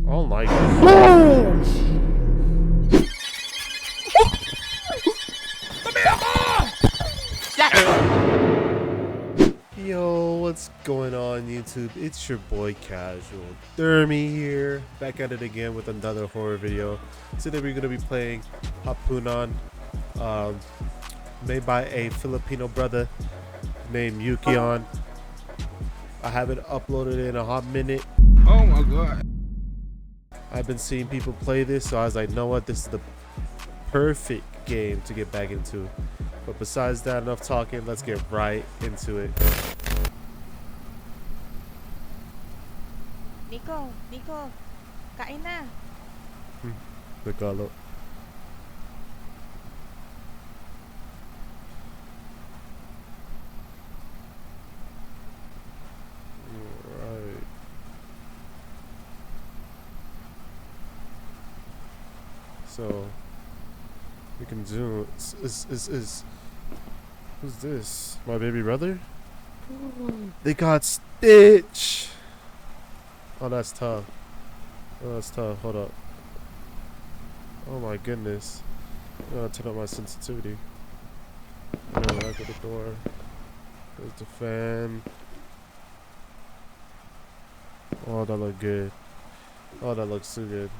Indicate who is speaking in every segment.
Speaker 1: Oh my god. Yo, what's going on YouTube? It's your boy Casual. Dermy here, back at it again with another horror video. Today we're gonna be playing Hapunan, made by a Filipino brother named Yukion. I haven't uploaded in a hot minute.
Speaker 2: Oh my god.
Speaker 1: I've been seeing people play this, so I was like, know what, this is the perfect game to get back into. But besides that, enough talking, let's get right into it.
Speaker 3: Nico, kain na.
Speaker 1: Nagalo. Alright. So we can zoom. Who's this? My baby brother? They got Stitch. Oh, that's tough. Oh, that's tough. Hold up. Oh my goodness. I'm gonna turn up my sensitivity. Look at the door. There's the fan. Oh, that look good. Oh, that looks so good.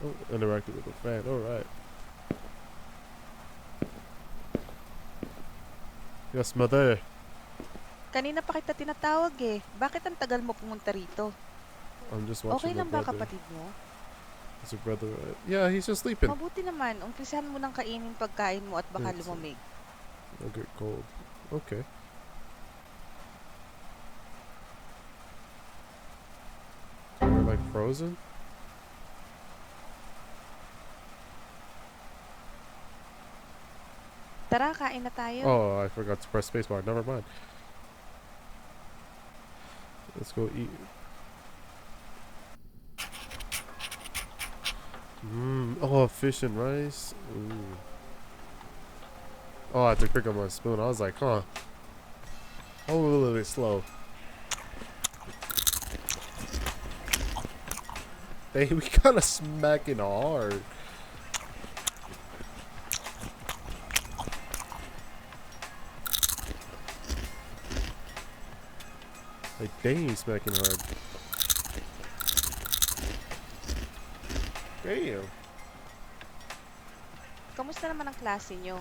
Speaker 1: Oh, interacted with the fan. Alright. Yes, mother.
Speaker 3: Kanina pa kita tinatawag eh. Bakit ang tagal mo pumunta rito?
Speaker 1: I'm just
Speaker 3: Okay
Speaker 1: watching my
Speaker 3: lang ba
Speaker 1: brother.
Speaker 3: kapatid mo?
Speaker 1: It's a brother, right? Yeah, he's just sleeping.
Speaker 3: Mabuti naman, umpisahan mo ng kainin pagkain mo at baka
Speaker 1: Yes.
Speaker 3: lumamig.
Speaker 1: I'll get cold. Okay. We're like frozen?
Speaker 3: Tara, kain na tayo.
Speaker 1: Oh, I forgot to press spacebar. Never mind. Let's go eat. Oh, fish and rice. Ooh. Oh, I had to pick up my spoon. I was like, huh. Oh, a little bit slow. Hey, we kind of smacking hard. Like, dang, smacking hard. Damn.
Speaker 3: Kamusta naman ang klase nyo?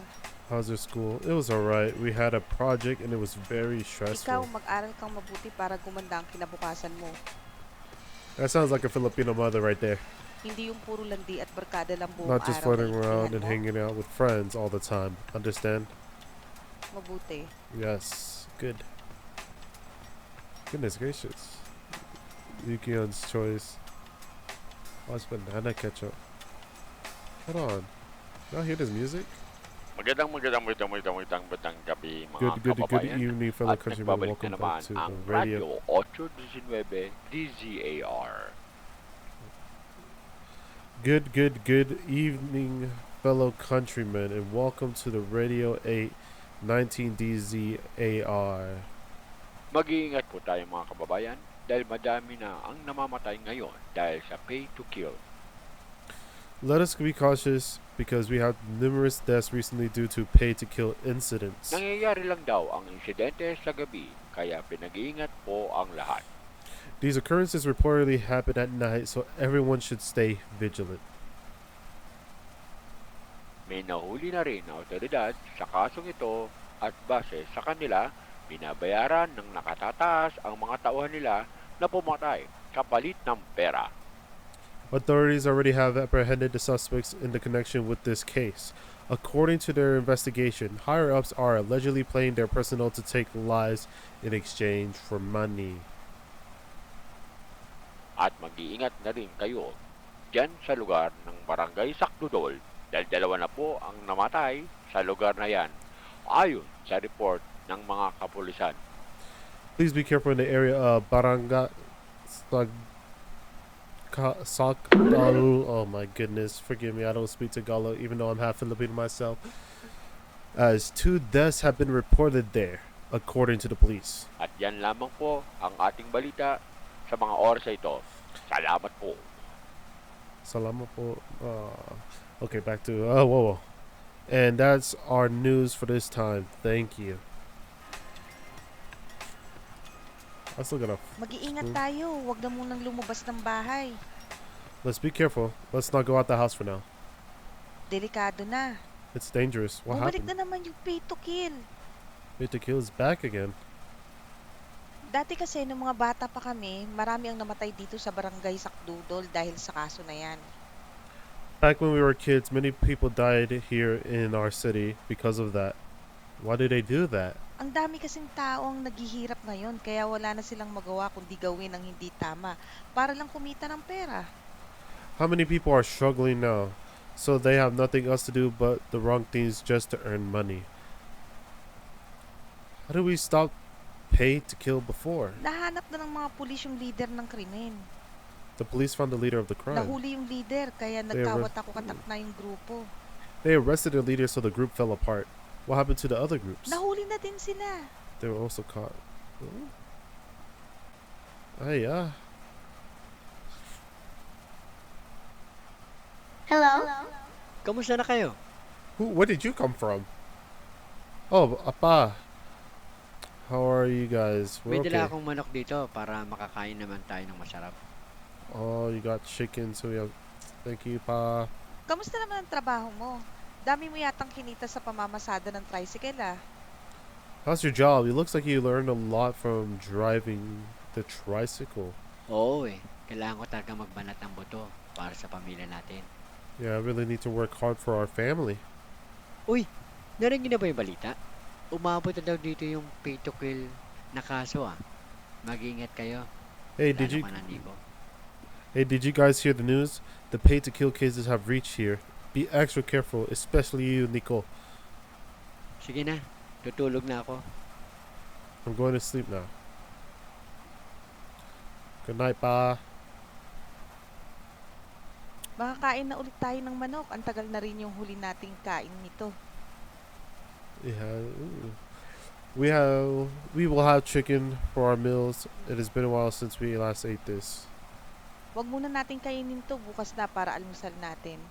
Speaker 1: How's your school? It was alright. We had a project and it was very
Speaker 3: Ikaw,
Speaker 1: stressful.
Speaker 3: mag-aral kang mabuti para gumanda ang kinabukasan mo.
Speaker 1: That sounds like a Filipino mother right there.
Speaker 3: Hindi yung puro landi at barkada lang buong
Speaker 1: Not just
Speaker 3: araw
Speaker 1: floating
Speaker 3: na
Speaker 1: around
Speaker 3: intindihan
Speaker 1: and
Speaker 3: mo.
Speaker 1: hanging out with friends all the time. Understand?
Speaker 3: Mabuti.
Speaker 1: Yes. Good. Goodness gracious. Yukion's choice. What's banana ketchup? Hold on. Y'all hear this music?
Speaker 4: Magandang gabi mga
Speaker 1: Good
Speaker 4: kababayan.
Speaker 1: evening, fellow
Speaker 4: At
Speaker 1: countrymen.
Speaker 4: nagbabalik
Speaker 1: Welcome
Speaker 4: na
Speaker 1: back
Speaker 4: naman
Speaker 1: to the
Speaker 4: ang
Speaker 1: radio.
Speaker 4: Radio 819 DZAR.
Speaker 1: Good evening, fellow countrymen, and welcome to the Radio 819 DZAR.
Speaker 4: Mag-iingat po tayo mga kababayan dahil madami na ang namamatay ngayon dahil sa pay to kill.
Speaker 1: Let us be cautious because we have numerous deaths recently due to pay-to-kill incidents.
Speaker 4: Nangyayari lang daw ang insidente sa gabi kaya pinag-iingat po ang lahat.
Speaker 1: These occurrences reportedly happen at night, so everyone should stay vigilant.
Speaker 4: May nahuli na rin na otoridad sa kasong ito at base sa kanila, binabayaran ng nakatataas ang mga tauhan nila na pumatay kapalit ng pera.
Speaker 1: Authorities already have apprehended the suspects in the connection with this case. According to their investigation, higher-ups are allegedly paying their personnel to take lives in exchange for money.
Speaker 4: At mag-iingat na rin kayo dyan sa lugar ng Barangay Sakdudol dahil dalawa na po ang namatay sa lugar na yan ayon sa report ng mga kapulisan.
Speaker 1: Please be careful in the area of Barangay Oh my goodness, forgive me, I don't speak Tagalog even though I'm half Filipino myself. As 2 deaths have been reported there, according to the police.
Speaker 4: At yan lamang po ang ating balita sa mga oras ito. Salamat po.
Speaker 1: Salamat po. Okay, back to whoa, whoa. And that's our news for this time. Thank you. I still gotta.
Speaker 3: Mag-iingat tayo. Huwag na munang lumabas ng bahay.
Speaker 1: Let's be careful. Let's not go out the house for now.
Speaker 3: Delikado na.
Speaker 1: It's dangerous. What
Speaker 3: Bumalik
Speaker 1: happened?
Speaker 3: na naman yung pay to kill.
Speaker 1: Wait, the kill is back again.
Speaker 3: Dati kasi nung mga bata pa kami, marami ang namatay dito sa barangay Sakdudol dahil sa kaso na yan.
Speaker 1: Back when we were kids, many people died here in our city because of that. Why did they do that?
Speaker 3: Ang dami kasing taong naghihirap ngayon kaya wala na silang magawa kundi gawin ang hindi tama para lang kumita ng pera.
Speaker 1: How many people are struggling now? So they have nothing else to do but the wrong things just to earn money. How do we stop pay to kill before?
Speaker 3: Nahanap na ng mga pulis yung leader ng krimen.
Speaker 1: The police found the leader of the crime.
Speaker 3: Nahuli yung leader kaya nagkawat-ako-katak na yung grupo.
Speaker 1: They arrested the leader so the group fell apart. What happened to the other groups?
Speaker 3: Nahuli na din sila.
Speaker 1: They were also caught. Ay, yeah.
Speaker 2: Hello?
Speaker 5: Kamusta na kayo?
Speaker 1: Where did you come from? Oh, Apa. How are you guys?
Speaker 5: May
Speaker 1: We're
Speaker 5: dala
Speaker 1: okay.
Speaker 5: akong manok dito para makakain naman tayo ng masarap.
Speaker 1: Oh, you got chicken, so we have... Thank you, Pa.
Speaker 3: Kamusta naman ang trabaho mo? Dami mo yatang kinita sa pamamasada ng tricycle ah.
Speaker 1: How's your job? It looks like you learned a lot from driving the tricycle.
Speaker 5: Oo eh, kailangan ko talaga magbanat ng buto para sa pamilya natin.
Speaker 1: Yeah, I really need to work hard for our family.
Speaker 5: Uy, narinig niyo na ba yung balita? Umabot na daw dito yung pay to kill na kaso ah. Mag-iingat kayo.
Speaker 1: Hey, did
Speaker 5: Lalo
Speaker 1: you...
Speaker 5: ka ng libo.
Speaker 1: Hey, did you guys hear the news? The pay to kill cases have reached here. Be extra careful, especially you, Nico.
Speaker 5: Sige na, tutulog na ako.
Speaker 1: I'm going to sleep now. Good night, Pa.
Speaker 3: Makakain na ulit tayo ng manok. Ang tagal na rin yung huli nating kain nito.
Speaker 1: Yeah. Ooh. We will have chicken for our meals. It has been a while since we last ate this.
Speaker 3: Huwag muna nating kainin to bukas na para almusal natin.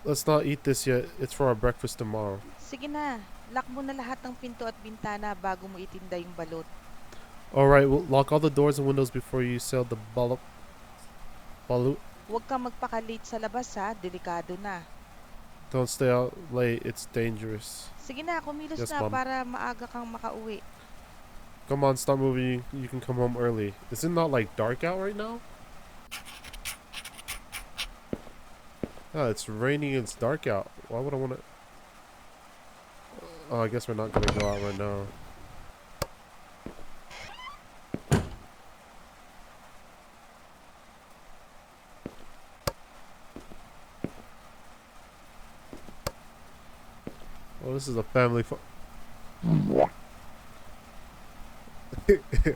Speaker 1: Let's not eat this yet. It's for our breakfast tomorrow.
Speaker 3: Sige na, lock mo na lahat ng pinto at bintana bago mo itinda yung balot.
Speaker 1: Alright, we'll lock all the doors and windows before you sell the balut.
Speaker 3: Huwag kang magpaka-late sa labas ha, delikado na.
Speaker 1: Don't stay out late. It's dangerous.
Speaker 3: Sige na, kumilos
Speaker 1: Yes,
Speaker 3: na
Speaker 1: Mom.
Speaker 3: para maaga kang makauwi.
Speaker 1: Come on, stop moving. You can come home early. Is it not like dark out right now? Oh, it's raining and it's dark out. Why would I want to... Oh, I guess we're not going to go out right now. Oh, this is a family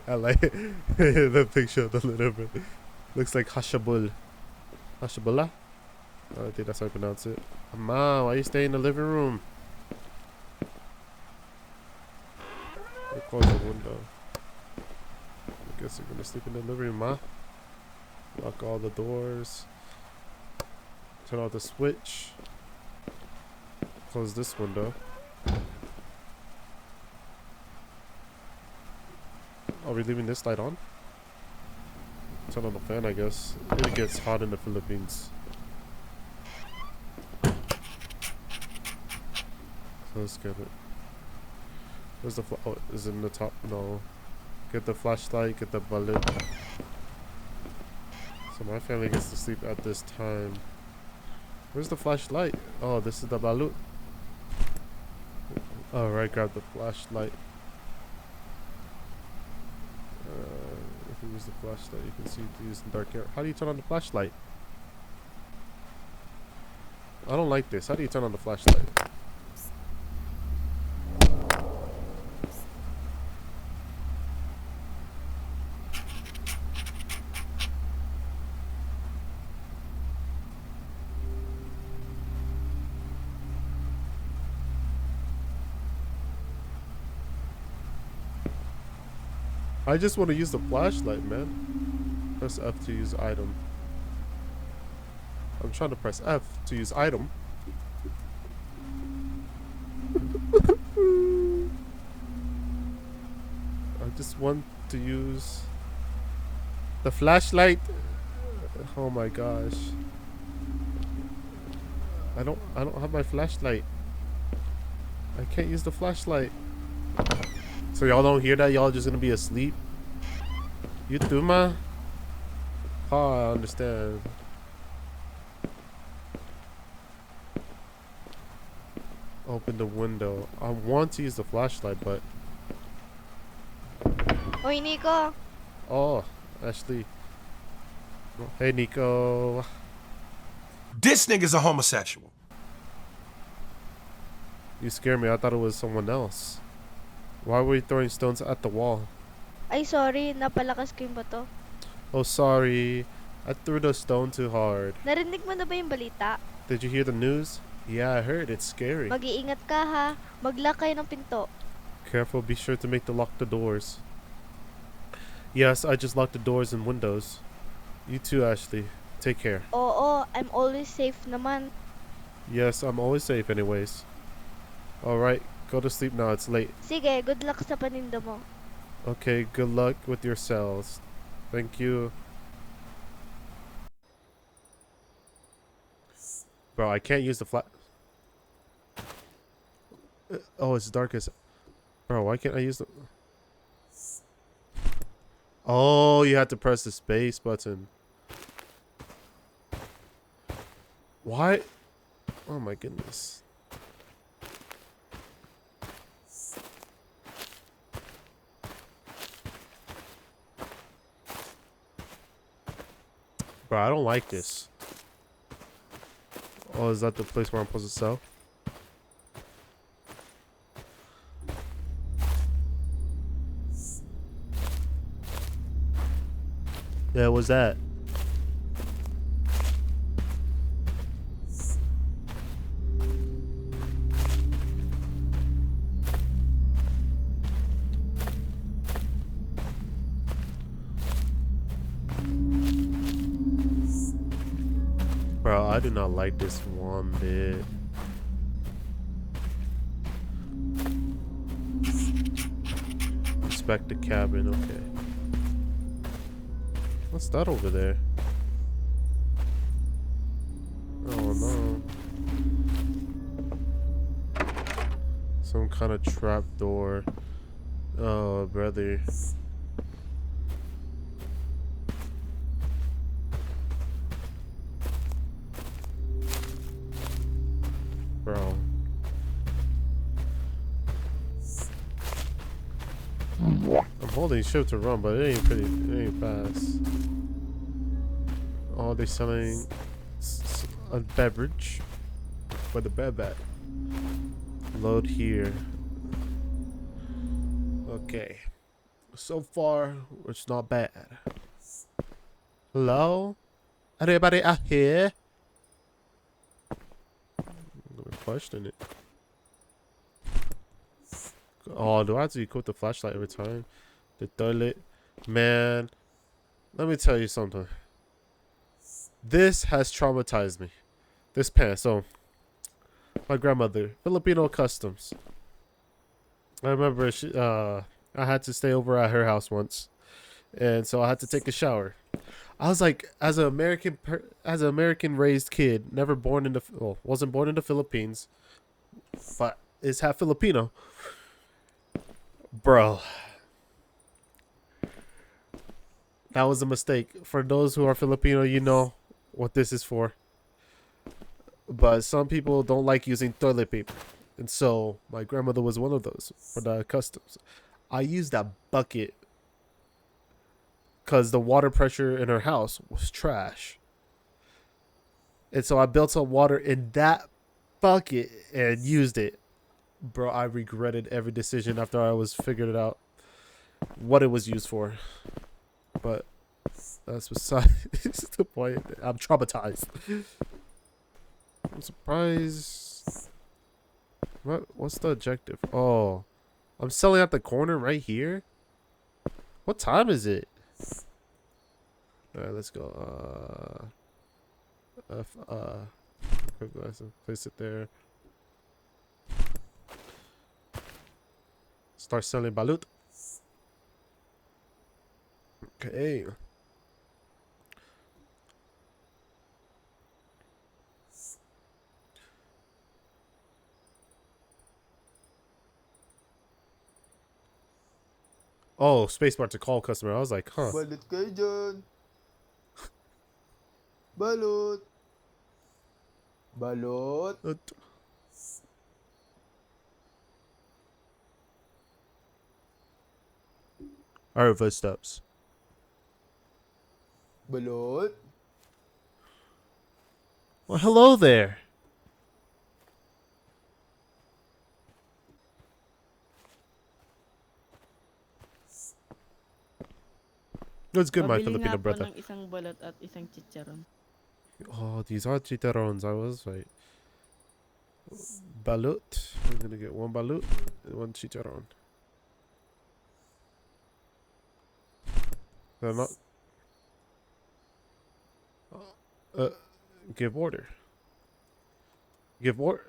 Speaker 1: I like the picture a little bit. Looks like Hashabul. Hashabullah? I think that's how I pronounce it. Ma, why you stay in the living room? Close the window. I guess you're gonna sleep in the living room, Ma. Lock all the doors. Turn off the switch. Close this window. Are we leaving this light on? Turn on the fan, I guess. It gets hot in the Philippines. So let's get it. Where's the oh, is it in the top? No. Get the flashlight, get the bullet. So my family gets to sleep at this time. Where's the flashlight? Oh, this is the balut. Alright, grab the flashlight. If you use the flashlight, you can see these in dark air. How do you turn on the flashlight? I don't like this. How do you turn on the flashlight? I just want to use the flashlight, man. Press F to use item. I'm trying to press F to use item. I just want to use the flashlight. Oh my gosh. I don't have my flashlight. I can't use the flashlight. So y'all don't hear that? Y'all just gonna be asleep? You too, ma? Oh, I understand. Open the window. I want to use the flashlight, but...
Speaker 2: Hoy, Nico.
Speaker 1: Oh, Ashley. Hey, Nico.
Speaker 6: This nigga's a homosexual.
Speaker 1: You scared me. I thought it was someone else. Why were you throwing stones at the wall?
Speaker 2: Ay, sorry. Napalakas ko yung bato.
Speaker 1: Oh, sorry. I threw the stone too hard.
Speaker 2: Narinig mo na ba yung balita?
Speaker 1: Did you hear the news? Yeah, I heard. It's scary.
Speaker 2: Mag-iingat ka, ha? Mag-lock kayo ng pinto.
Speaker 1: Careful. Be sure to lock the doors. Yes, I just locked the doors and windows. You too, Ashley. Take care.
Speaker 2: Oo, I'm always safe naman.
Speaker 1: Yes, I'm always safe anyways. Alright, go to sleep now. It's late.
Speaker 2: Sige, good luck sa paninda mo.
Speaker 1: Okay, good luck with your cells. Thank you. Bro, I can't use the flat. Oh, it's dark as... Bro, why can't I use the... Oh, you have to press the space button. Why? Oh my goodness. Bro, I don't like this. Oh, is that the place where I'm supposed to sell? Yeah, what's that? Bro, I do not like this one bit. Inspect the cabin, okay. What's that over there? Oh no. Some kind of trap door. Oh, brother. Bro. I'm holding shift to run, but it ain't fast. Oh, they're selling a beverage. Where the bed at? Load here. Okay. So far, it's not bad. Hello? Anybody out here? I'm gonna question it. Oh, do I have to equip the flashlight every time? The toilet? Man, let me tell you something. This has traumatized me. This past. So, my grandmother, Filipino customs. I remember I had to stay over at her house once, and so I had to take a shower. I was like, as an American raised kid, never born in the wasn't born in the Philippines, but is half Filipino. Bro, that was a mistake. For those who are Filipino, you know what this is for. But some people don't like using toilet paper. And so my grandmother was one of those for the customs. I used that bucket because the water pressure in her house was trash. And so I built some water in that bucket and used it. Bro, I regretted every decision after I was figured it out what it was used for. But that's besides the point. I'm traumatized. I'm surprised. What's the objective? Oh, I'm selling at the corner right here. What time is it? Alright, let's go. Place it there. Start selling balut. Okay. Oh, spacebar to call customer. I was like, huh.
Speaker 7: Balut kayo dyan. Balut. Balot.
Speaker 1: I heard footsteps.
Speaker 7: Balot.
Speaker 1: Well, hello there. What's good, my
Speaker 8: Pabili
Speaker 1: Filipino
Speaker 8: nga po
Speaker 1: brother?
Speaker 8: ng isang balot at isang chicharon.
Speaker 1: Oh, these are chicharrones. I was right. Balut. I'm gonna get one balut and one chicharron. They're not. Give order. Give order.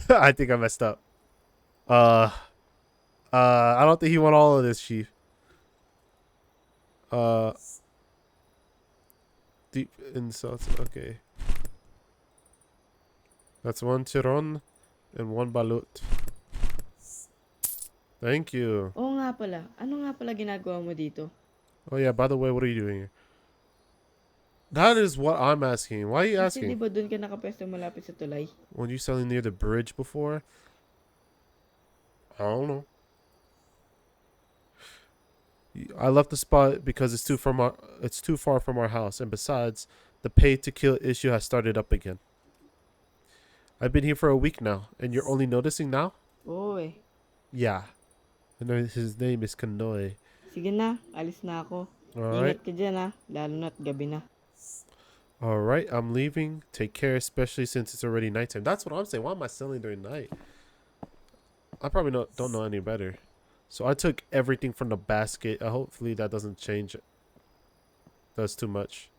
Speaker 1: I think I messed up. I don't think he want all of this, Chief. Deep insults. Okay. That's one chiron and one balut. Thank you.
Speaker 8: Oo nga pala. Ano nga pala ginagawa mo dito?
Speaker 1: Oh yeah, by the way, what are you doing here? That is what I'm asking. Why are you
Speaker 8: Kasi di
Speaker 1: asking?
Speaker 8: ba doon ka nakapwesto malapit sa tulay?
Speaker 1: When you selling near the bridge before? I don't know. I left the spot because it's too far from our house, and besides, the pay to kill issue has started up again. I've been here for a week now, and you're only noticing now?
Speaker 8: Oo eh.
Speaker 1: Yeah. And his name is Kanoy.
Speaker 8: Sige na, alis na ako.
Speaker 1: Alright.
Speaker 8: Ingat ka dyan ha, lalo na't gabi na.
Speaker 1: Alright, I'm leaving. Take care, especially since it's already nighttime. That's what I'm saying. Why am I selling during night? I probably don't know any better. So I took everything from the basket. Hopefully that doesn't change. That's too much.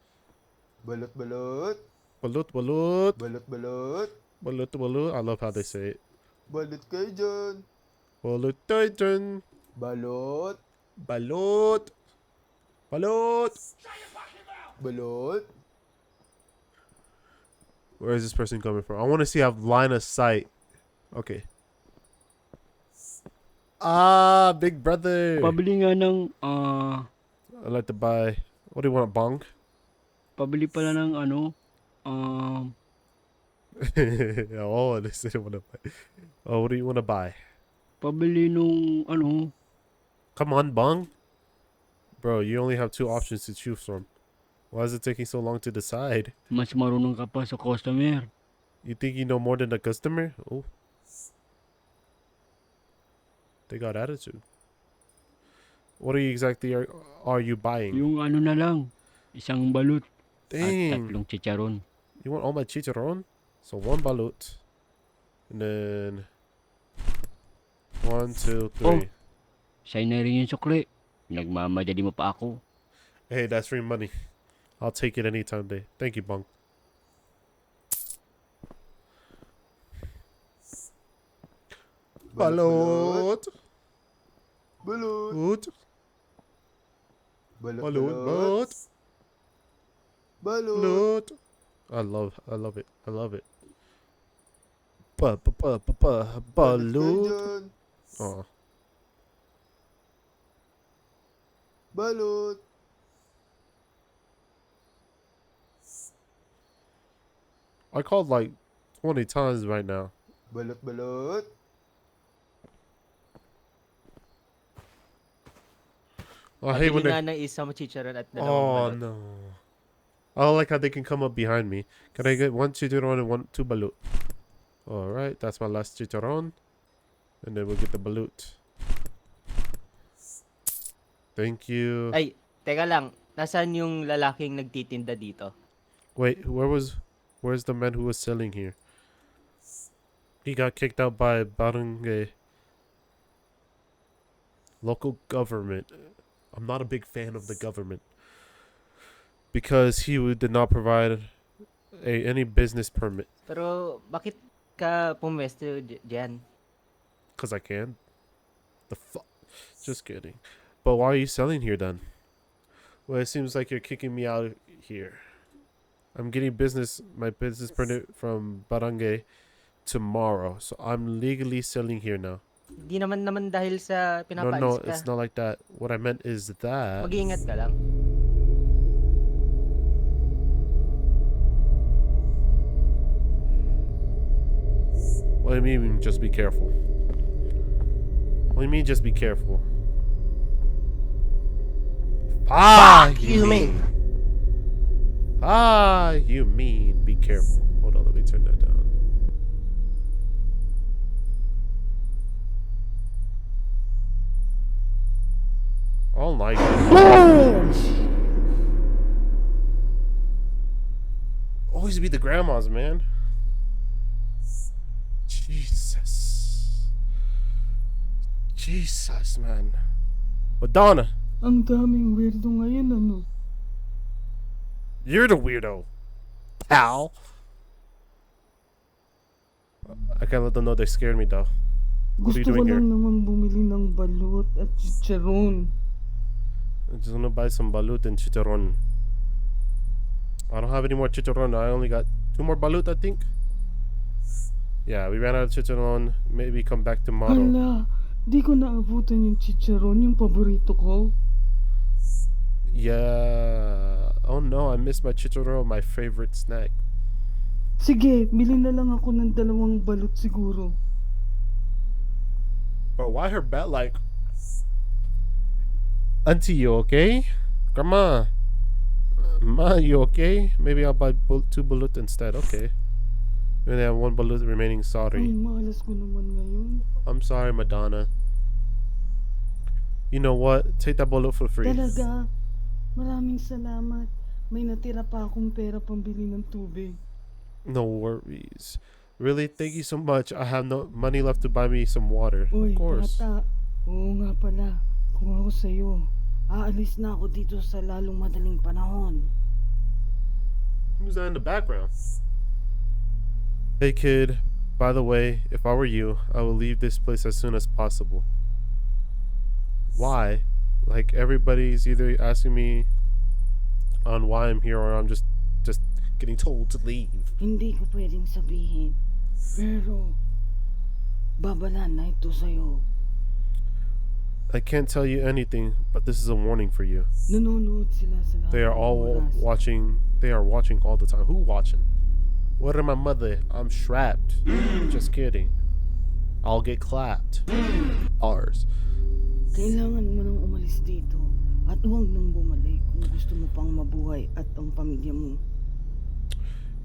Speaker 7: Balot, balot.
Speaker 1: Balut, balut.
Speaker 7: Balot, balot.
Speaker 1: Balut, balut. I love how they say it.
Speaker 7: Balot kayo dyan.
Speaker 1: Balut, titan.
Speaker 7: Balot.
Speaker 1: Balut. Balut.
Speaker 7: Balot.
Speaker 1: Where is this person coming from? I want to see how line of sight. Okay. Ah, big brother.
Speaker 5: Pabili nga ng,
Speaker 1: I'd like to buy. What do you want, a bong?
Speaker 5: pabili pala ng
Speaker 1: Oh, they said want to buy. Oh, what do you want to buy?
Speaker 5: pabili nung,
Speaker 1: Come on, bong. Bro, you only have two options to choose from. Why is it taking so long to decide?
Speaker 5: mas marunong ka pa sa customer.
Speaker 1: You think you know more than the customer? Oh. They got attitude. What are you exactly are you buying?
Speaker 5: Yung ano na lang, isang balut at
Speaker 1: Dang.
Speaker 5: tatlong chicharon.
Speaker 1: You want all my chicharron? So one balut. And then 1, 2, 3.
Speaker 5: Sa'yo na rin yung sukli. Nagmamadali mo pa ako.
Speaker 1: Hey, that's free money. I'll take it anytime day. Thank you, bong. Balut.
Speaker 7: Balot.
Speaker 1: Balut.
Speaker 7: Balot,
Speaker 1: Balut.
Speaker 7: balot. Balot.
Speaker 1: Balut. I love it. I love it. Balut.
Speaker 7: dyan.
Speaker 1: Oh.
Speaker 7: Balot.
Speaker 1: I called like 20 times right now.
Speaker 7: Balot, balot.
Speaker 1: I hate when
Speaker 9: Pabili
Speaker 1: they.
Speaker 9: nga ng isang chicharon at
Speaker 1: Oh
Speaker 9: dalawang balot.
Speaker 1: no. I don't like how they can come up behind me. Can I get one chicharron and two balut? Alright, that's my last chicharron. And then we'll get the balut. Thank you.
Speaker 9: Ay, teka lang. Nasaan yung lalaking nagtitinda dito?
Speaker 1: Wait, where's the man who was selling here? He got kicked out by barangay. Local government. I'm not a big fan of the government because did not provide any business permit.
Speaker 9: Pero bakit ka pumwesto dyan?
Speaker 1: Because I can. The fuck? Just kidding. But why are you selling here then? Well, it seems like you're kicking me out here. I'm getting my business permit from Barangay tomorrow. So I'm legally selling here now.
Speaker 9: Di naman dahil sa
Speaker 1: No,
Speaker 9: pinapaalis ka.
Speaker 1: it's not like that. What I meant is that...
Speaker 9: Mag-iingat ka lang.
Speaker 1: What do you mean, just be careful? What do you mean, just be careful? You mean? You mean, be careful. Hold on, let me turn that down. Oh my god. Always be the grandmas, man. Jesus, man. Madonna.
Speaker 8: Ang daming weirdo ngayon, ano?
Speaker 1: You're the weirdo, pal. I can't let them know they scared me, though. What are you
Speaker 8: Gusto ko
Speaker 1: doing here?
Speaker 8: lang naman bumili ng balut at chicharon.
Speaker 1: I just want to buy some balut and chicharron. I don't have any more chicharron. I only got 2 more balut, I think. Yeah, we ran out of chicharron. Maybe come back tomorrow.
Speaker 8: Hala, di ko naabutan yung chicharon, yung paborito ko.
Speaker 1: Yeah. Oh no, I missed my chicharron, my favorite snack.
Speaker 8: Sige, bili na lang ako ng 2 balut siguro.
Speaker 1: Bro, why her bat like... Auntie, you okay? Grandma. Ma, you okay? Maybe I'll buy 2 balut instead. Okay. We only have 1 balut remaining.
Speaker 8: Ay,
Speaker 1: Sorry.
Speaker 8: malas ko naman ngayon.
Speaker 1: I'm sorry, Madonna. You know what? Take that balut for free.
Speaker 8: Talaga, maraming salamat. May natira pa akong pera pambili ng tubig.
Speaker 1: No worries. Really, thank you so much. I have no money left to buy me some water.
Speaker 8: Uy,
Speaker 1: Of course.
Speaker 8: bata. Oo nga pala. Kung ako sa'yo, aalis na ako dito sa lalong madaling panahon.
Speaker 1: Who's that in the background? Hey kid, by the way, if I were you, I would leave this place as soon as possible. Why? Like everybody's either asking me on why I'm here or I'm just getting told to leave.
Speaker 8: Hindi ko pwedeng sabihin. Pero, babala na ito sa'yo.
Speaker 1: I can't tell you anything, but this is a warning for you.
Speaker 8: Nanonood sila sa lahat
Speaker 1: They are
Speaker 8: ng
Speaker 1: all
Speaker 8: oras.
Speaker 1: watching. They are watching all the time. Who watching? What are my mother? I'm strapped. Just kidding. I'll get clapped. Ours.
Speaker 8: Kailangan mo nang umalis dito at huwag nang bumalik kung gusto mo pang mabuhay at ang pamilya mo.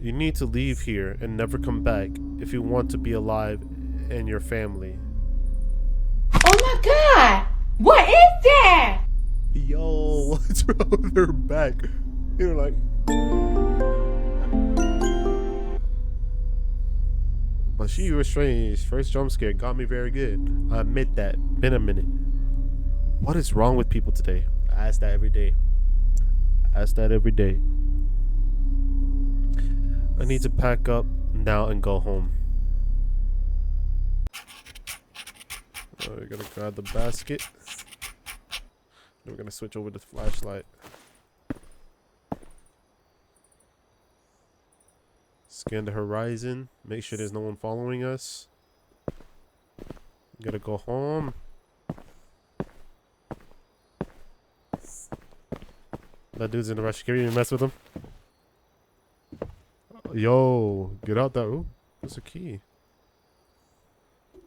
Speaker 1: You need to leave here and never come back if you want to be alive and your family.
Speaker 10: Oh my god! What is that?
Speaker 1: Yo, what's wrong with her back? You're like... But she was strange. First jump scare got me very good. I admit that. Been a minute. What is wrong with people today? I ask that every day. Ask that every day. I need to pack up now and go home. We're gonna grab the basket. Then we're gonna switch over to the flashlight. Scan the horizon. Make sure there's no one following us. Gotta go home. That dude's in the rush. Can you mess with him? Yo, get out that. Ooh, there's a key.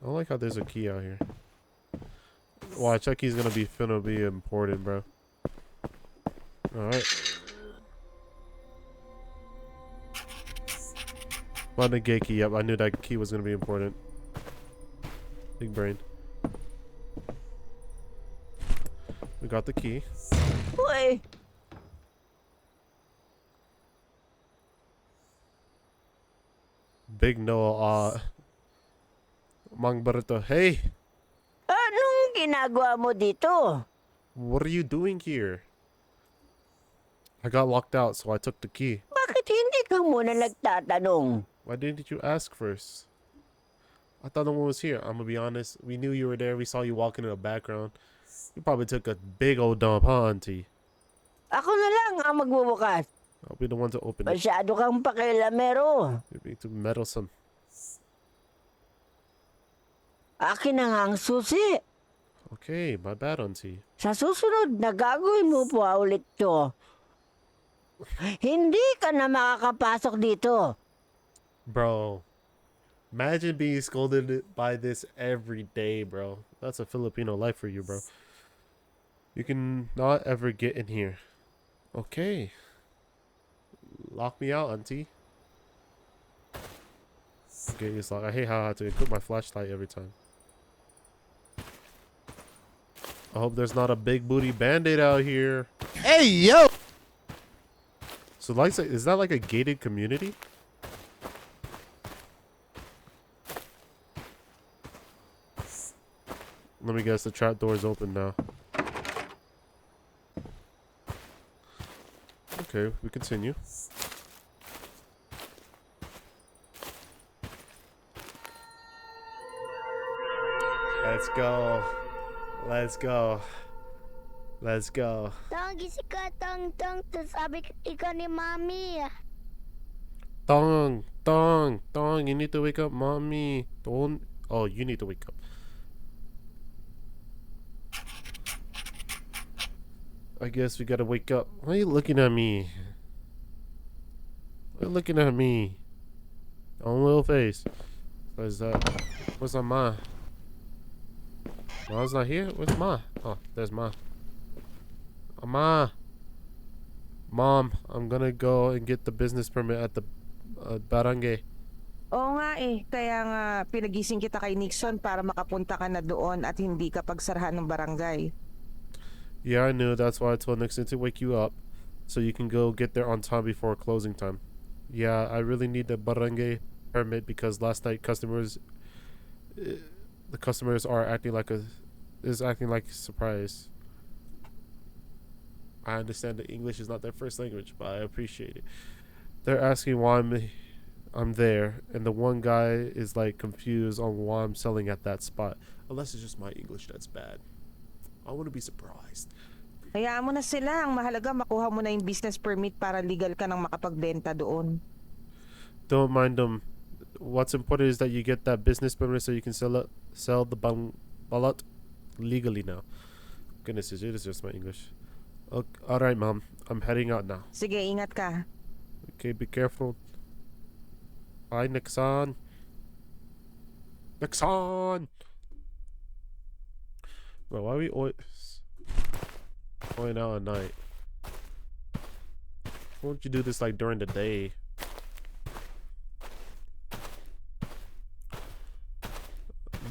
Speaker 1: I don't like how there's a key out here. Watch, that key's finna be important, bro. Alright. Found the gate key. Yep, I knew that key was gonna be important. Big brain. We got the key.
Speaker 9: Uy!
Speaker 1: Big Noah, Mang Barito. Hey!
Speaker 9: Anong
Speaker 11: ginagawa mo dito?
Speaker 1: What are you doing here? I got locked out, so I took the key.
Speaker 11: Bakit hindi ka muna nagtatanong?
Speaker 1: Why didn't you ask first? I thought no one was here. I'm gonna be honest. We knew you were there. We saw you walking in the background. You probably took a big old dump, huh, Auntie?
Speaker 11: Ako na lang ang magbubukas.
Speaker 1: I'll be the one to open it.
Speaker 11: Masyado kang pakialamero.
Speaker 1: You're being too meddlesome.
Speaker 11: Akin na nga ang susi.
Speaker 1: Okay, my bad, Auntie.
Speaker 11: Sa susunod na gagawin mo pa ulit to, hindi ka na makakapasok dito.
Speaker 1: Bro, imagine being scolded by this every day, bro. That's a Filipino life for you, bro. You can not ever get in here. Okay. Lock me out, Auntie. Okay, it's like, I hate how I have to equip my flashlight every time. I hope there's not a big booty bandit out here. Hey, yo! So, like, is that like a gated community? Let me guess, the trap door is open now. Okay, we continue. Let's go. Let's go. Let's go.
Speaker 2: Tong, gising ka, Tong. Sabi ikaw ni Mami.
Speaker 1: Tong, you need to wake up, mommy. Don't. Oh, you need to wake up. I guess we gotta wake up. Why are you looking at me? Why are you looking at me? Own little face. What is that? Where's Ma? Ma's not here? Where's Ma? Oh, there's Ma. Ma. Mom, I'm gonna go and get the business permit at the barangay.
Speaker 3: Oo nga eh, kaya nga pinagising kita kay Nixon para makapunta ka na doon at hindi ka pagsarahan ng barangay.
Speaker 1: Yeah, I knew. That's why I told Nixon to wake you up so you can go get there on time before closing time. Yeah, I really need the barangay permit because last night the customers are acting like a surprise. I understand that English is not their first language, but I appreciate it. They're asking why I'm there, and the one guy is like confused on why I'm selling at that spot. Unless it's just my English that's bad. I want to be surprised.
Speaker 3: Hayaan mo na sila. Ang mahalaga makuha mo na yung business permit para legal ka nang makapagbenta doon.
Speaker 1: Don't mind them. What's important is that you get that business permit so you can sell the balut legally now. Goodness, it is just my English. Okay, all right, Mom. I'm heading out now.
Speaker 3: Sige, ingat ka.
Speaker 1: Okay, be careful. Bye, Nixon. Nixon! Bro, why are we always going out at night? Why don't you do this like during the day?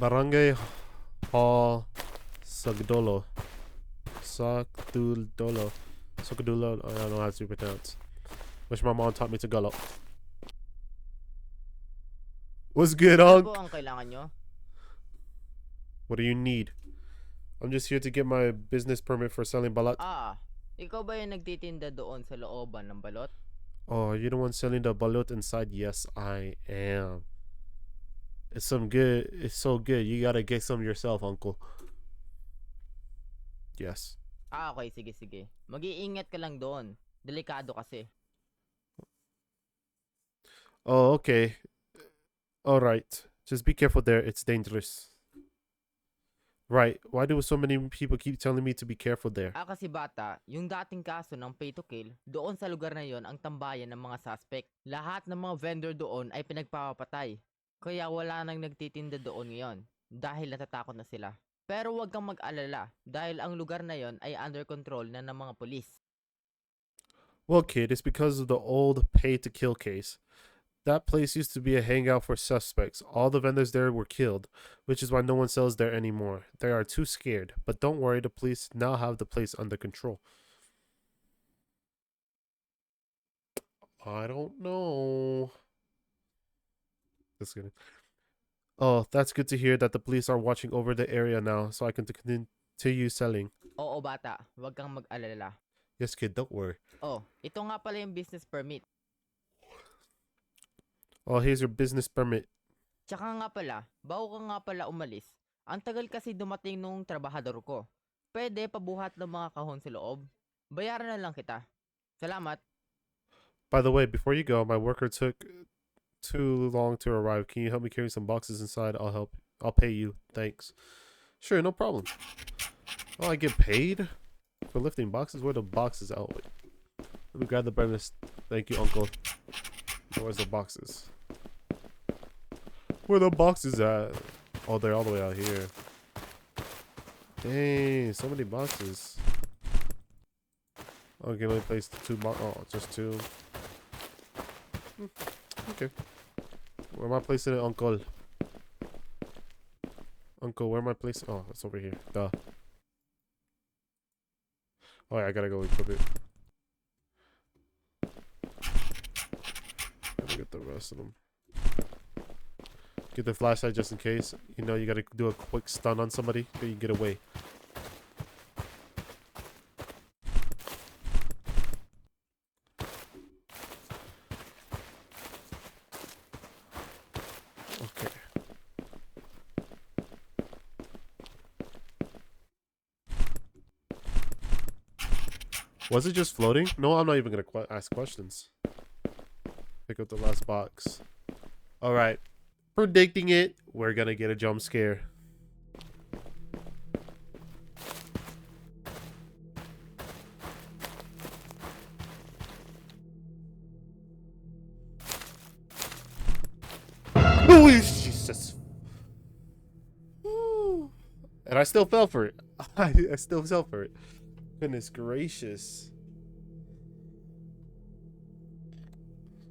Speaker 1: Barangay Hall Sagdolo. Sagdolo. I don't know how to pronounce. Wish my mom taught me Tagalog. What's good, Unc?
Speaker 9: Ano po ang kailangan nyo?
Speaker 1: What do you need? I'm just here to get my business permit for selling balat.
Speaker 9: Ikaw ba yung nagtitinda doon sa looban ng balot?
Speaker 1: Oh, you're the one selling the balut inside? Yes, I am. It's so good. You gotta get some yourself, Uncle. Yes.
Speaker 9: Okay, sige. Mag-iingat ka lang doon. Delikado kasi.
Speaker 1: Oh, okay. Alright. Just be careful there. It's dangerous. Right. Why do so many people keep telling me to be careful there?
Speaker 9: Kasi bata, yung dating kaso ng pay to kill, doon sa lugar na yon ang tambayan ng mga suspect. Lahat ng mga vendor doon ay pinagpapatay. Kaya wala nang nagtitinda doon ngayon dahil natatakot na sila. Pero huwag kang mag-alala dahil ang lugar na yon ay under control na ng mga pulis.
Speaker 1: Well, kid, it's because of the old pay to kill case. That place used to be a hangout for suspects. All the vendors there were killed, which is why no one sells there anymore. They are too scared. But don't worry, the police now have the place under control. I don't know. Just kidding. Oh, that's good to hear that the police are watching over the area now, so I can continue selling.
Speaker 9: Oo bata, huwag kang mag-alala.
Speaker 1: Yes, kid, don't worry.
Speaker 9: Oh, ito nga pala yung business permit.
Speaker 1: Oh, here's your business permit.
Speaker 9: Tsaka nga pala, bago ka nga pala umalis, ang tagal kasi dumating nung trabahador ko. Pwede pabuhat ng mga kahon sa loob. Bayaran na lang kita. Salamat.
Speaker 1: By the way, before you go, my worker took too long to arrive. Can you help me carry some boxes inside? I'll help. I'll pay you. Thanks. Sure, no problem. Oh, I get paid for lifting boxes? Where are the boxes? Oh, wait. Let me grab the premise. Thank you, uncle. Where's the boxes? Where the boxes at? Oh, they're all the way out here. Dang, so many boxes. Okay, let me place the two oh, just two. Okay. Where am I placing it, uncle? Uncle, where am I placing? Oh, it's over here. Duh. Oh, yeah, I gotta go equip it. Gotta get the rest of them. Get the flashlight just in case. You know, you gotta do a quick stun on somebody so you can get away. Okay. Was it just floating? No, I'm not even gonna ask questions. Pick up the last box. All right. Predicting it, we're gonna get a jump scare. Oh, Jesus. And I still fell for it. I still fell for it. Goodness gracious.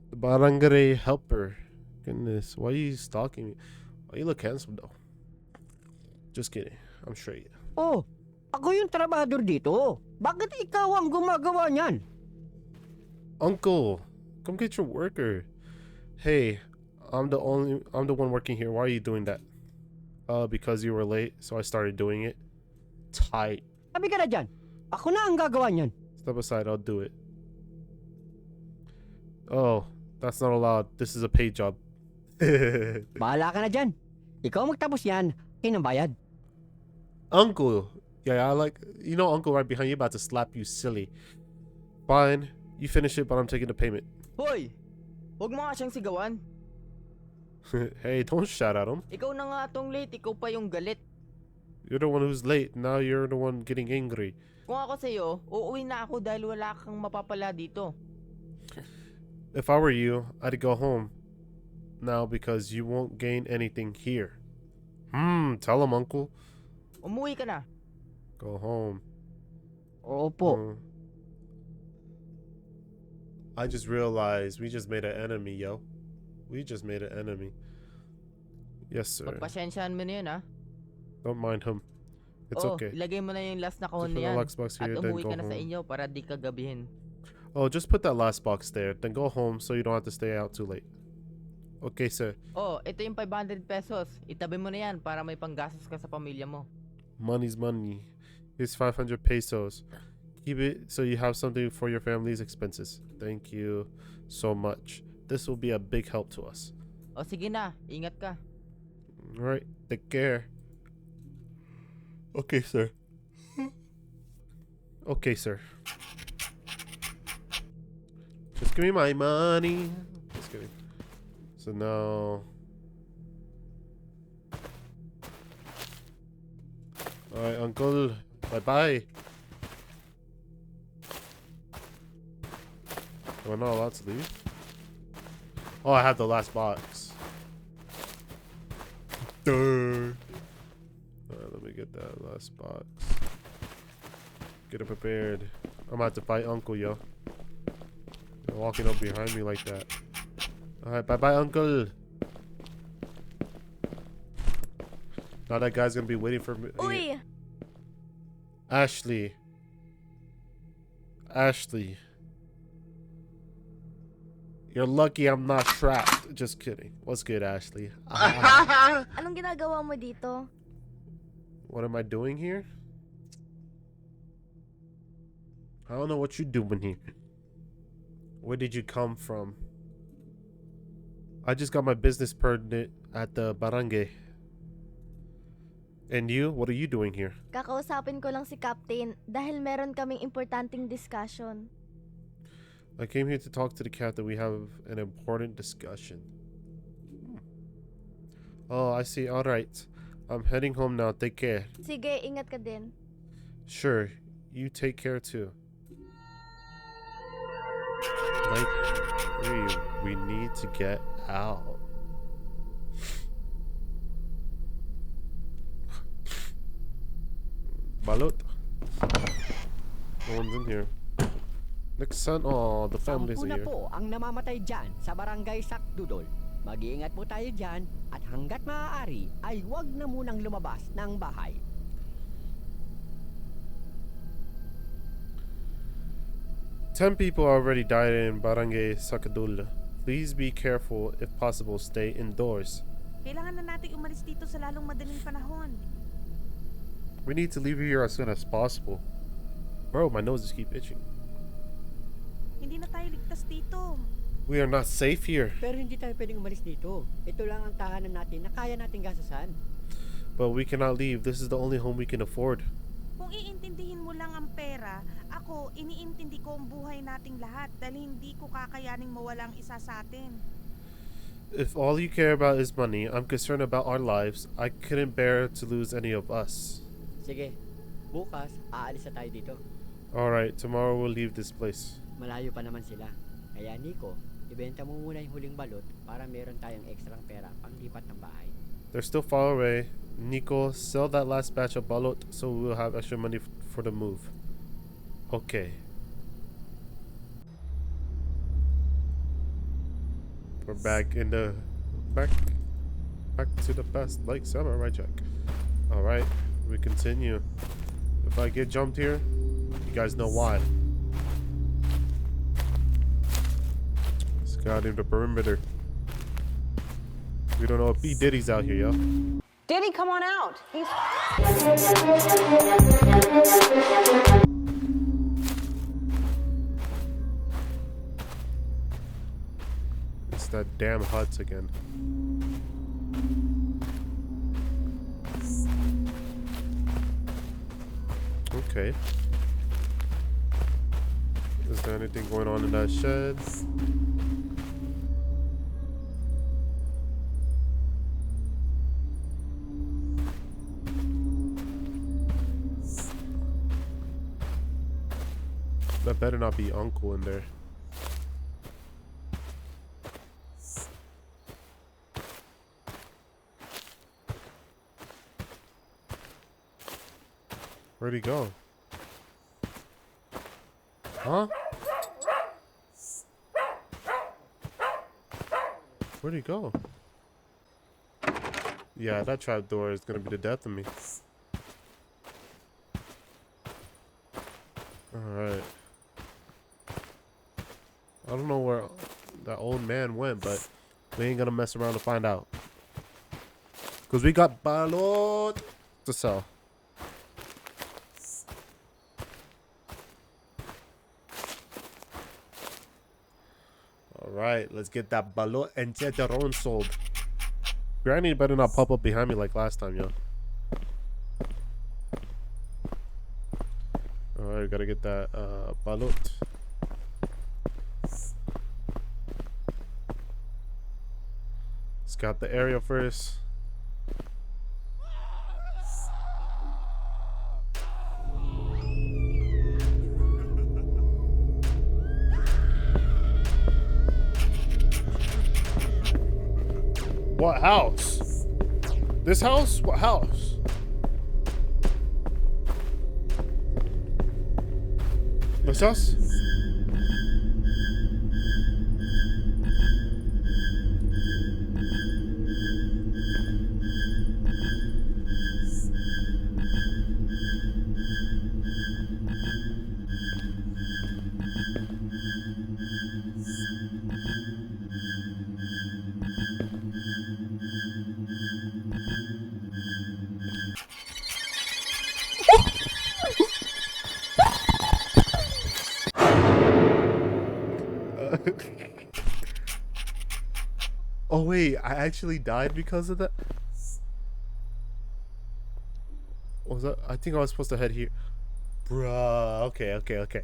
Speaker 1: The barangay helper. Goodness, why are you stalking me? Oh, you look handsome though. Just kidding. I'm straight.
Speaker 11: Oh, ako yung trabahador dito. Bakit ikaw ang gumagawa niyan?
Speaker 1: Uncle, come get your worker. Hey, I'm the one working here. Why are you doing that? Because you were late, so I started doing it. Tight.
Speaker 11: Sabi ka na dyan. Ako na ang gagawa niyan.
Speaker 1: Step aside, I'll do it. Oh, that's not allowed. This is a paid job.
Speaker 11: Bahala ka na dyan. Ikaw magtapos yan, kinambayad.
Speaker 1: Uncle. Yeah, I like, you know, Uncle right behind you about to slap you silly. Fine, you finish it, but I'm taking the payment.
Speaker 9: Hoy! Huwag mo nga siyang sigawan.
Speaker 1: Hey, don't shout at him.
Speaker 9: Ikaw na nga tong late, ikaw pa yung galit.
Speaker 1: You're the one who's late. Now you're the one getting angry.
Speaker 9: Kung ako sa'yo, uuwi na ako dahil wala kang mapapala dito.
Speaker 1: If I were you, I'd go home now because you won't gain anything here. Tell him, Uncle.
Speaker 9: Umuwi ka na.
Speaker 1: Go home.
Speaker 11: Opo.
Speaker 1: I just realized we just made an enemy, yo. We just made an enemy. Yes, sir.
Speaker 9: Pagpasyensyahan mo na yun, ha?
Speaker 1: Don't mind him. It's
Speaker 9: Oo,
Speaker 1: okay.
Speaker 9: ilagay mo na yung last na
Speaker 1: Just
Speaker 9: kahon
Speaker 1: put
Speaker 9: na
Speaker 1: the
Speaker 9: yan.
Speaker 1: last box
Speaker 9: At
Speaker 1: here, then
Speaker 9: umuwi
Speaker 1: go
Speaker 9: ka na sa
Speaker 1: home.
Speaker 9: inyo para di ka gabihin.
Speaker 1: Oh, just put that last box there. Then go home so you don't have to stay out too late. Okay, sir.
Speaker 9: Oh, ito yung 500 pesos. Itabi mo na yan para may panggastos ka sa pamilya mo.
Speaker 1: Money's money. Here's 500 pesos. Keep it so you have something for your family's expenses. Thank you so much. This will be a big help to us.
Speaker 9: O sige na, ingat ka.
Speaker 1: Alright, take care. Okay, sir. Okay, sir. Just give me my money. Just kidding. So now... Alright, Uncle. Bye-bye. Am I not allowed to leave? Oh, I have the last box. Alright, let me get that last box. Get it prepared. I'm about to fight Uncle, yo. They're walking up behind me like that. Alright, bye-bye, Uncle. Now that guy's gonna be waiting for me.
Speaker 2: Uy!
Speaker 1: You're lucky I'm not trapped. Just kidding. What's good, Ashley?
Speaker 2: Anong ginagawa mo dito?
Speaker 1: What am I doing here? I don't know what you're doing here. Where did you come from? I just got my business permit at the barangay. And you? What are you doing here?
Speaker 2: Kakausapin ko lang si Captain dahil meron kaming importanteng discussion.
Speaker 1: I came here to talk to the captain. We have an important discussion. Oh, I see. All right. I'm heading home now. Take care.
Speaker 2: Sige, ingat ka din.
Speaker 1: Sure. You take care too. Like, we need to get out. Balot. No one's in here. Next son, oh, the family's
Speaker 11: Sampu na
Speaker 1: here.
Speaker 11: po ang namamatay dyan sa barangay Sakdudol. Mag-iingat po tayo dyan at hanggat maaari ay huwag na munang lumabas ng bahay.
Speaker 1: Ten people already died in Barangay Sakadul. Please be careful. If possible, stay indoors.
Speaker 3: Kailangan na natin umalis dito sa lalong madaling panahon.
Speaker 1: We need to leave here as soon as possible. Bro, my nose just keep itching.
Speaker 3: Hindi na tayo ligtas dito.
Speaker 1: We are not safe here.
Speaker 11: Pero hindi tayo pwedeng umalis dito. Ito lang ang tahanan natin na kaya nating gastusan.
Speaker 1: But we cannot leave. This is the only home we can afford.
Speaker 3: Kung iintindihin mo lang ang pera, ako, iniintindi ko ang buhay nating lahat dahil hindi ko kakayaning mawala ang isa sa atin.
Speaker 1: If all you care about is money, I'm concerned about our lives. I couldn't bear to lose any of us.
Speaker 11: Sige, bukas aalis na tayo dito.
Speaker 1: Alright, tomorrow we'll leave this place.
Speaker 11: Malayo pa naman sila. Kaya Nico, ibenta mo muna yung huling balot para meron tayong ekstrang pera panglipat ng bahay.
Speaker 1: They're still far away. Nico, sell that last batch of balot so we'll have extra money for the move. Okay. We're back in the back to the past like samurai jack. Alright, we continue. If I get jumped here, you guys know why. Scouting the perimeter. We don't know if P. Diddy's out here, yo.
Speaker 10: Diddy, come on out. He's...
Speaker 1: It's that damn huts again. Okay. Is there anything going on in that shed? That better not be Uncle in there. Where'd he go? Huh? Where'd he go? Yeah, that trapdoor is gonna be the death of me. Alright. I don't know where that old man went, but we ain't gonna mess around to find out. Because we got balot to sell. Alright, let's get that balot and chicharron sold. Granny better not pop up behind me like last time, yo. Alright, gotta get that balot. Scout the area first. What house? This house? What house? This house? Oh wait, I actually died because of that? Was that? I think I was supposed to head here. Bruh, okay. Okay.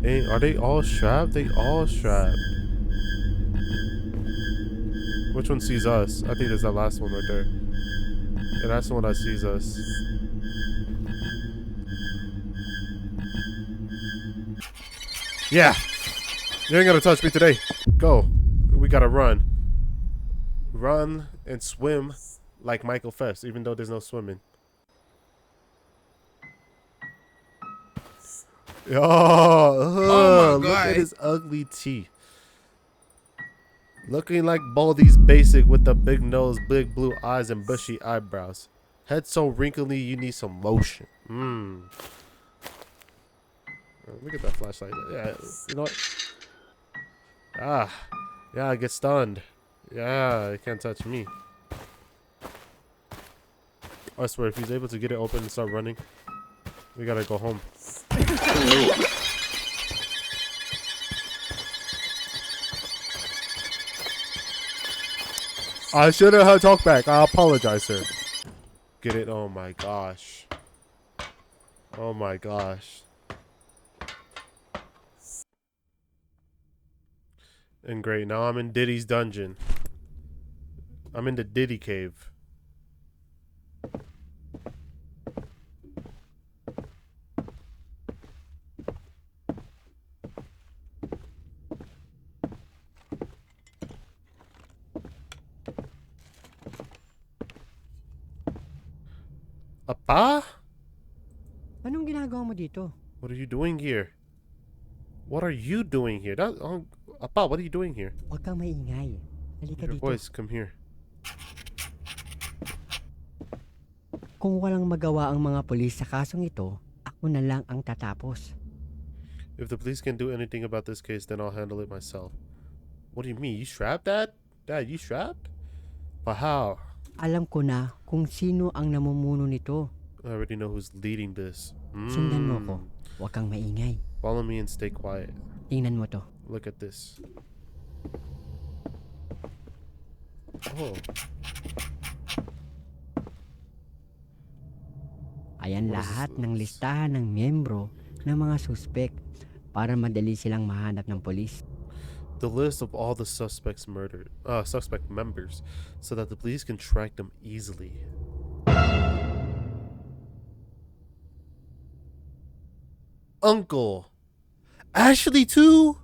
Speaker 1: Hey, are they all strapped? They all strapped. Which one sees us? I think there's that last one right there. Yeah, that's the one that sees us. Yeah! You ain't gonna touch me today. Go. We gotta run. Run and swim like Michael Phelps, even though there's no swimming. Oh,
Speaker 12: my
Speaker 1: look at
Speaker 12: God.
Speaker 1: his ugly teeth. Looking like Baldy's basic with the big nose, big blue eyes, and bushy eyebrows. Head so wrinkly you need some lotion. Look at that flashlight. Yeah, you know what? Yeah, I get stunned. Yeah, it can't touch me. I swear, if he's able to get it open and start running, we gotta go home. I shouldn't have talked back. I apologize, sir. Get it? Oh my gosh. Oh my gosh. And great, now I'm in Diddy's dungeon. I'm in the Diddy cave. Apa?
Speaker 11: Anong ginagawa mo dito?
Speaker 1: What are you doing here? What are you doing here? Apa, what are you doing here?
Speaker 11: Huwag kang maingay. Halika
Speaker 1: Your
Speaker 11: dito.
Speaker 1: voice, come here.
Speaker 11: Kung walang magawa ang mga pulis sa kasong ito, ako na lang ang tatapos.
Speaker 1: If the police can do anything about this case, then I'll handle it myself. What do you mean? You strapped, Dad? Dad, you strapped? But how?
Speaker 11: Alam ko na kung sino ang namumuno nito.
Speaker 1: I already know who's leading this.
Speaker 11: Sundan mo ko. Huwag kang maingay.
Speaker 1: Follow me and stay quiet.
Speaker 11: Tingnan mo to.
Speaker 1: Look at this. Oh.
Speaker 11: Ayan
Speaker 1: What is
Speaker 11: lahat
Speaker 1: this?
Speaker 11: ng listahan ng miyembro ng mga suspect para madali silang mahanap ng polis.
Speaker 1: The list of all the suspect members, so that the police can track them easily. Uncle, Ashley too.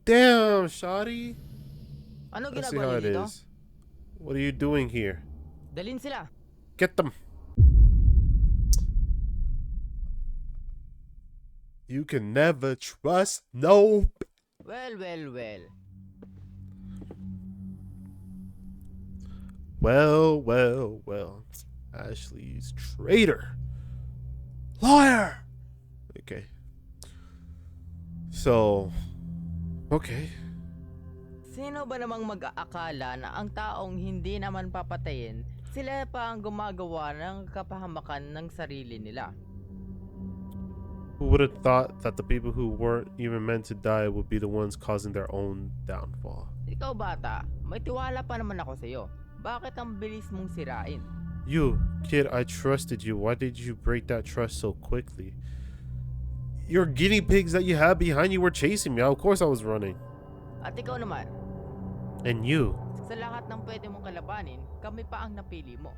Speaker 1: Damn, Shotty.
Speaker 9: Ano
Speaker 1: Let's see
Speaker 9: ginagawa
Speaker 1: how
Speaker 9: niyo
Speaker 1: it
Speaker 9: dito?
Speaker 1: is. What are you doing here?
Speaker 9: Dalin sila.
Speaker 1: Get them. You can never trust no.
Speaker 9: Well.
Speaker 1: Well. Ashley's traitor. Liar. Okay. So, okay.
Speaker 9: Sino ba namang mag-aakala na ang taong hindi naman papatayin, sila pa ang gumagawa ng kapahamakan ng sarili nila?
Speaker 1: Who would have thought that the people who weren't even meant to die would be the ones causing their own downfall?
Speaker 9: Ikaw bata, may tiwala pa naman ako sa'yo. Bakit ang bilis mong sirain?
Speaker 1: You, kid, I trusted you. Why did you break that trust so quickly? Your guinea pigs that you had behind you were chasing me. Of course I was running.
Speaker 9: At ikaw naman,
Speaker 1: And you,
Speaker 9: sa lahat ng pwede mong kalabanin, kami pa ang napili mo.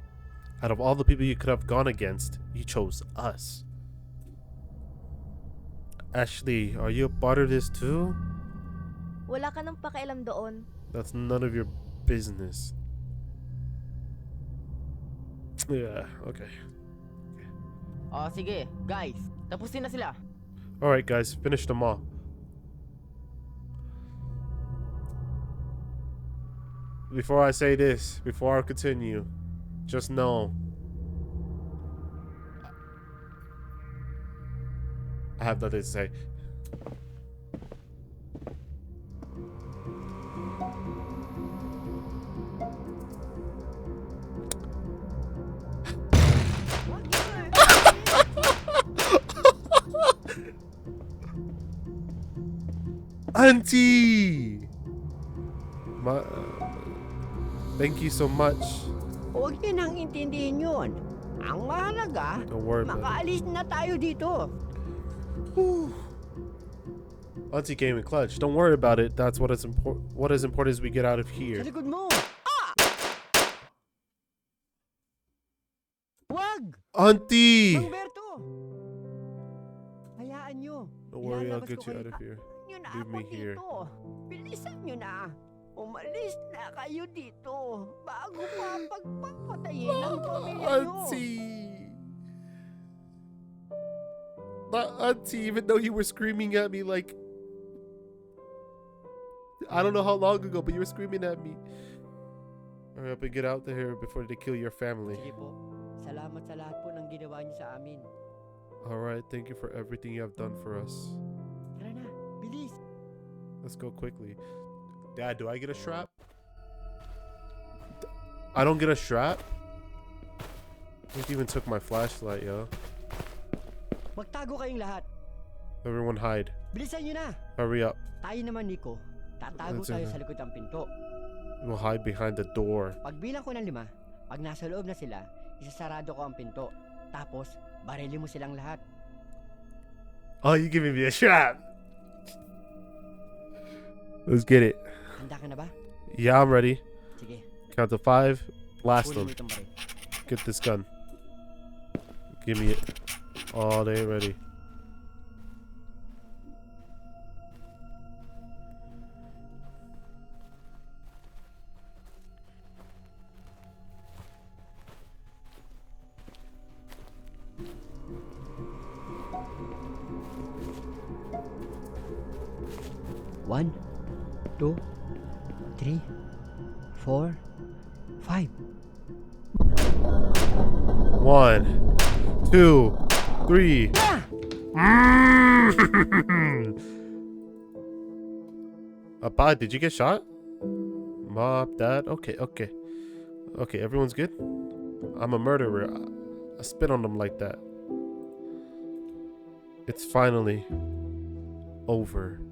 Speaker 1: out of all the people you could have gone against, you chose us. Ashley, are you a part of this too?
Speaker 2: Wala ka nang pakialam doon.
Speaker 1: That's none of your business. Yeah, okay.
Speaker 9: O sige, guys, tapusin na sila.
Speaker 1: Alright guys, finish them all. Before I say this, before I continue, just know I have nothing to say. Auntie! Thank you so much.
Speaker 11: Huwag niyo nang intindihin yun. Ang mahalaga,
Speaker 1: Don't worry about it.
Speaker 11: makaalis na tayo dito.
Speaker 1: Whew. Auntie came in clutch. Don't worry about it. That's what is important. What is important is we get out of
Speaker 11: Sa
Speaker 1: here.
Speaker 11: likod mo. Wag!
Speaker 1: Auntie!
Speaker 11: Mang Berto! Hayaan nyo.
Speaker 1: Don't worry, I'll
Speaker 11: Ilalabas
Speaker 1: get
Speaker 11: ko
Speaker 1: you
Speaker 11: kayo.
Speaker 1: out of here.
Speaker 11: Nyo na
Speaker 1: Leave
Speaker 11: ako
Speaker 1: me here.
Speaker 11: dito. Bilisan nyo na. Umalis na kayo dito bago pa pagpapatayin ang pamilya nyo.
Speaker 1: Auntie! Not Auntie, even though you were screaming at me like... I don't know how long ago, but you were screaming at me. Hurry up and get out of here before they kill your family.
Speaker 11: Sige po. Salamat sa lahat po ng ginawa niyo sa amin.
Speaker 1: Alright, thank you for everything you have done for us.
Speaker 11: Tara na, bilis.
Speaker 1: Let's go quickly. Dad, do I get a strap? I don't get a strap? He even took my flashlight, yo.
Speaker 11: Magtago kayong lahat.
Speaker 1: Everyone hide.
Speaker 11: Bilisan nyo na.
Speaker 1: Hurry up.
Speaker 11: Tayo naman, Nico. Tatago
Speaker 1: That's
Speaker 11: tayo
Speaker 1: okay.
Speaker 11: sa likod ng pinto.
Speaker 1: We'll hide behind the door.
Speaker 11: Pagbilang ko ng 5, pag nasa loob na sila, isasarado ko ang pinto. Tapos, barili mo silang lahat.
Speaker 1: Oh, you giving me a strap? Let's get it.
Speaker 11: Handa ka na ba?
Speaker 1: Yeah, I'm ready.
Speaker 11: Sige.
Speaker 1: Count to 5. Blast
Speaker 11: Kunin
Speaker 1: them.
Speaker 11: mo itong baril.
Speaker 1: Get this gun. Give me it. Oh, they ain't ready.
Speaker 11: One, 2, 3, 4, 5.
Speaker 1: 1, 2, 3. Pa, did you get shot? Mom, Dad? Okay. Okay, everyone's good? I'm a murderer. I spit on them like that. It's finally over.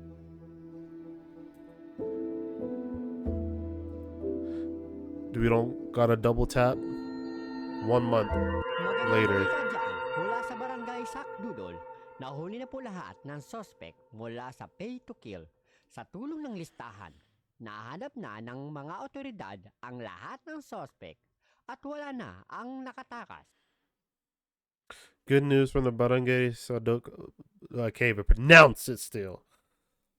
Speaker 1: We don't got a double tap? 1 month later.
Speaker 11: Magandang balita dyan, mula sa barangay Sakdudol, nahuli na po lahat ng suspect mula sa pay to kill. Sa tulong ng listahan, nahanap na ng mga otoridad ang lahat ng suspect at wala na ang nakatakas.
Speaker 1: Good news from the barangay Sadok. I can't even pronounce it still.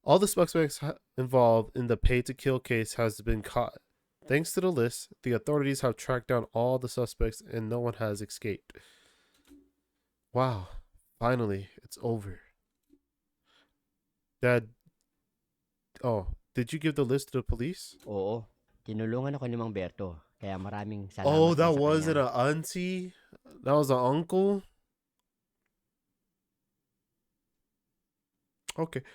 Speaker 1: All the suspects involved in the pay to kill case has been caught. Thanks to the list, the authorities have tracked down all the suspects and no one has escaped. Wow, finally, it's over. Dad, did you give the list to the police?
Speaker 11: Oo, tinulungan ako ni Mang Berto, kaya maraming salamat.
Speaker 1: Oh, that
Speaker 11: sa
Speaker 1: wasn't
Speaker 11: kanya.
Speaker 1: an auntie? That was an uncle? Okay.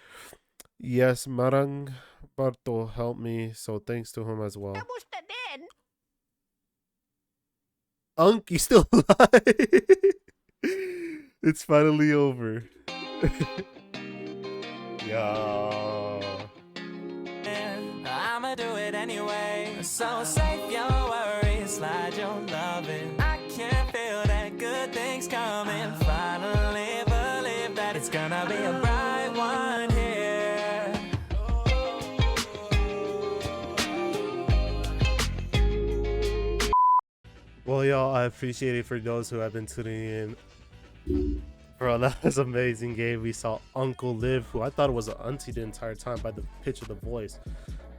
Speaker 1: Yes, Marang Barto helped me, so thanks to him as well.
Speaker 11: Kamusta din?
Speaker 1: Unky still alive. It's finally over. Yeah.
Speaker 12: I'ma do it anyway. So save your worries, slide your loving. I can feel that good things coming. Finally believe that it's gonna be a bright one here.
Speaker 1: Well, y'all, I appreciate it for those who have been tuning in. Bro, that was an amazing game. We saw Uncle live, who I thought it was an auntie the entire time by the pitch of the voice.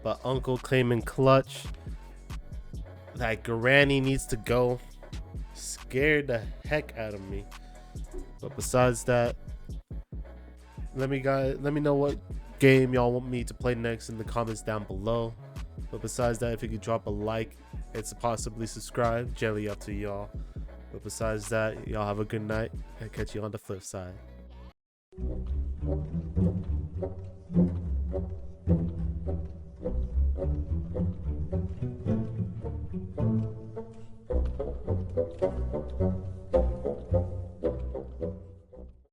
Speaker 1: But Uncle came in clutch. That granny needs to go. Scared the heck out of me. But besides that, let me know what game y'all want me to play next in the comments down below. But besides that, if you could drop a like and possibly subscribe, generally up to y'all. But besides that, y'all have a good night and catch you on the flip side.